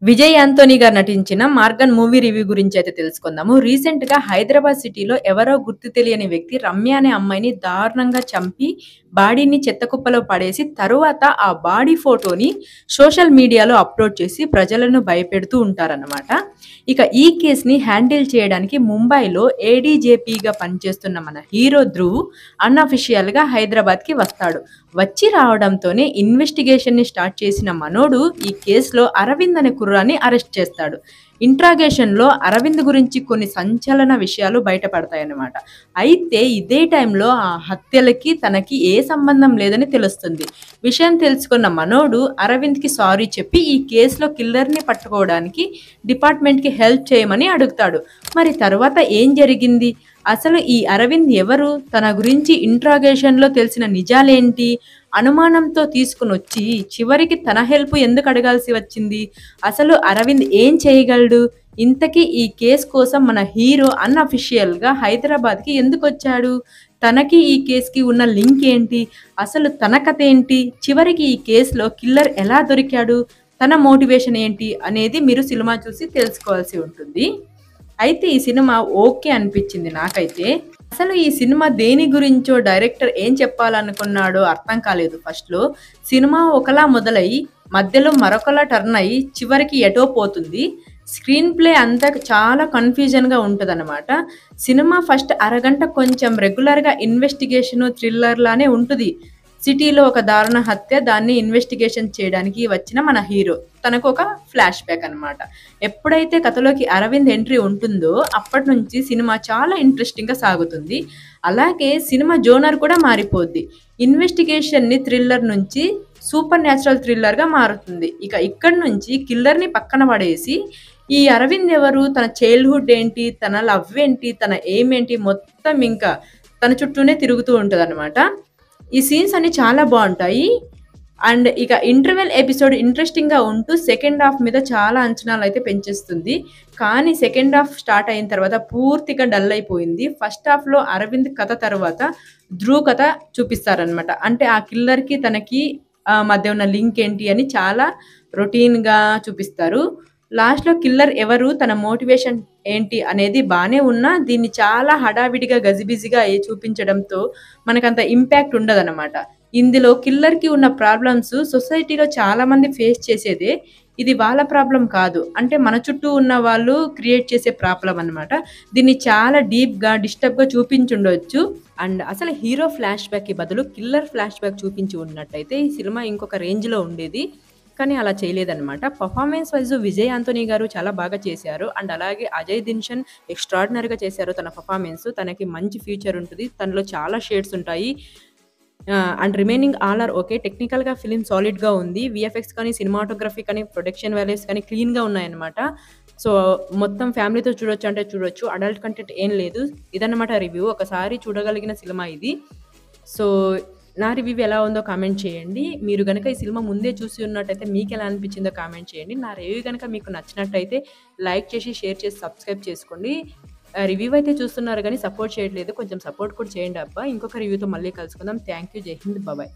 Vijay Anthony గారు నటించిన 'Morgan' movie review గురించయితే తెలుసుకుందాము. రీసెంట్‌గా హైదరాబాద్ సిటీలో ఎవరో గుర్తు తెలియని వ్యక్తి రమ్య అనే అమ్మాయిని దారుణంగా చంపి, బాడీని చెత్తకుప్పలో పడేసి, తరువాత ఆ బాడీ ఫోటోని సోషల్ మీడియాలో అప్‌లోడ్ చేసి ప్రజలను భయపెడుతూ ఉంటారన్నమాట. ఇక ఈ కేస్‌ని హ్యాండిల్ చేయడానికి ముంబైలో ఏడీజేపీగా పనిచేస్తున్న మన హీరో ధ్రువ్ అన్‌అఫీషియల్‌గా హైదరాబాద్‌కి వస్తాడు. వచ్చి రావడంతోనే ఇన్వెస్టిగేషన్‌ని స్టార్ట్ చేసిన మనోడు ఈ కేసులో అరవింద్ అనే కుర్రాన్ని అరెస్ట్ చేస్తాడు. ఇంట్రాగేషన్‌లో అరవింద్ గురించి కొన్ని సంచలన విషయాలు బయటపడతాయన్నమాట. అయితే ఇదే టైంలో ఆ హత్యలకి తనకి ఏ సంబంధం లేదని తెలుస్తుంది. విషయం తెలుసుకున్న మనోడు అరవింద్‌కి సారీ చెప్పి ఈ కేసులో కిల్లర్‌ని పట్టుకోవడానికి డిపార్ట్‌మెంట్‌కి హెల్ప్ చేయమని అడుగుతాడు. మరి తరువాత ఏం జరిగింది? అసలు ఈ అరవింద్ ఎవరు? తన గురించి ఇంట్రాగేషన్‌లో తెలిసిన నిజాలేంటి? అనుమానంతో తీసుకొనొచ్చి చివరికి తన హెల్ప్ ఎందుకు అడగాల్సి వచ్చింది? అసలు అరవింద్ ఏం చేయగలడు? ఇంతకీ ఈ కేస్ కోసం మన హీరో అన్‌అఫీషియల్‌గా హైదరాబాద్‌కి ఎందుకొచ్చాడు? తనకి ఈ కేస్‌కి ఉన్న లింక్ ఏంటి? అసలు తన కథేంటి? చివరికి ఈ కేస్‌లో కిల్లర్ ఎలా దొరికాడు? తన మోటివేషన్ ఏంటి? అనేది మీరు సినిమా చూసి తెలుసుకోవాల్సి ఉంటుంది. అయితే ఈ సినిమా ఓకే అనిపించింది నాకైతే. అసలు ఈ సినిమా దేని గురించో డైరెక్టర్ ఏం చెప్పాలనుకున్నాడో అర్థం కాలేదు ఫస్ట్‌లో. సినిమా ఒకలా మొదలై, మధ్యలో మరొకలా టర్న్ అయ్యి, చివరికి ఎటో పోతుంది. స్క్రీన్ ప్లే అంతా చాలా కన్‌ఫ్యూజన్‌గా ఉంటదనమాట. సినిమా ఫస్ట్ అరగంట కొంచెం రెగ్యులర్‌గా ఇన్వెస్టిగేషను, థ్రిల్లర్ లానే ఉంటది. సిటీలో ఒక దారుణ హత్య, దాన్ని ఇన్వెస్టిగేషన్ చేయడానికి వచ్చిన మన హీరో. తనకొక ఫ్లాష్ బ్యాక్ అనమాట. ఎప్పుడైతే కథలోకి అరవింద్ ఎంట్రీ ఉంటుందో అప్పటి నుంచి సినిమా చాలా ఇంట్రెస్టింగ్‌గా సాగుతుంది. అలాగే సినిమా జోనర్ కూడా మారిపోద్ది. ఇన్వెస్టిగేషన్‌ని థ్రిల్లర్ నుంచి సూపర్ న్యాచురల్ థ్రిల్లర్‌గా మారుతుంది. ఇక ఇక్కడి నుంచి కిల్లర్‌ని పక్కన పడేసి, ఈ అరవింద్ ఎవరు? తన చైల్డ్‌హుడ్ ఏంటి? తన లవ్ ఏంటి? తన ఎయిమ్ ఏంటి? మొత్తం ఇంకా తన చుట్టూనే తిరుగుతూ ఉంటదనమాట. ఈ సీన్స్ అన్నీ చాలా బావుంటాయి. అండ్ ఇక ఇంటర్వెల్ ఎపిసోడ్ ఇంట్రెస్టింగ్‌గా ఉంటూ సెకండ్ హాఫ్ మీద చాలా అంచనాలైతే పెంచేస్తుంది. కానీ సెకండ్ హాఫ్ స్టార్ట్ అయిన తర్వాత పూర్తిగా డల్ అయిపోయింది. ఫస్ట్ హాఫ్‌లో అరవింద్ కథ తర్వాత ధ్రువ్ కథ చూపిస్తారనమాట. అంటే ఆ కిల్లర్‌కి తనకి మధ్య ఉన్న లింక్ ఏంటి అని చాలా రొటీన్‌గా చూపిస్తారు. లాస్ట్‌లో కిల్లర్ ఎవరు? తన మోటివేషన్ ఏంటి? అనేది బానే ఉన్నా దీన్ని చాలా హడావిడిగా గజిబిజిగా చూపించడంతో మనకంత ఇంపాక్ట్ ఉండదనమాట. ఇందులో కిల్లర్‌కి ఉన్న ప్రాబ్లమ్స్ సొసైటీలో చాలామంది ఫేస్ చేసేదే. ఇది వాళ్ళ ప్రాబ్లమ్ కాదు. అంటే మన చుట్టూ ఉన్న వాళ్ళు క్రియేట్ చేసే ప్రాబ్లమ్ అనమాట. దీన్ని చాలా డీప్‌గా, డిస్టర్బ్‌గా చూపించుండొచ్చు. అండ్ అసలు హీరో ఫ్లాష్ బ్యాక్‌కి బదులు కిల్లర్ ఫ్లాష్ బ్యాక్ చూపించి ఉన్నట్టయితే ఈ సినిమా ఇంకొక రేంజ్‌లో ఉండేది. కానీ అలా చేయలేదనమాట. పర్ఫార్మెన్స్ వైస్ విజయ్ యాంథోనీ గారు చాలా బాగా చేశారు. అండ్ అలాగే అజయ్ దిన్షన్ ఎక్స్ట్రార్డినరీగా చేశారు తన పర్ఫార్మెన్స్. తనకి మంచి ఫ్యూచర్ ఉంటది. తనలో చాలా షేడ్స్ ఉంటాయి. And remaining all are okay. టెక్నికల్‌గా ఫిల్మ్ సాలిడ్‌గా ఉంది. వీఎఫ్ఎక్స్ కానీ, సినిమాటోగ్రఫీ కానీ, ప్రొడక్షన్ వాల్యూస్ కానీ క్లీన్‌గా ఉన్నాయన్నమాట. సో, మొత్తం ఫ్యామిలీతో చూడొచ్చు అంటే చూడొచ్చు. అడల్ట్ కంటెంట్ ఏం లేదు. ఇదన్నమాట రివ్యూ. ఒకసారి చూడగలిగిన సినిమా ఇది. సో, నా రివ్యూ ఎలా ఉందో కామెంట్ చేయండి. మీరు గనక ఈ సినిమా ముందే చూసి ఉన్నట్టయితే మీకెలా అనిపించిందో కామెంట్ చేయండి. నా రివ్యూ గనక మీకు నచ్చినట్టయితే లైక్ చేసి, షేర్ చేసి, సబ్స్క్రైబ్ చేసుకోండి. రివ్యూ అయితే చూస్తున్నారు గానీ సపోర్ట్ చేయట్లేదు. కొంచెం సపోర్ట్ కూడా చేయండి అబ్బా! ఇంకొక రివ్యూతో మళ్ళీ కలుసుకుందాం. Thank you. జై హింద్. బాయ్.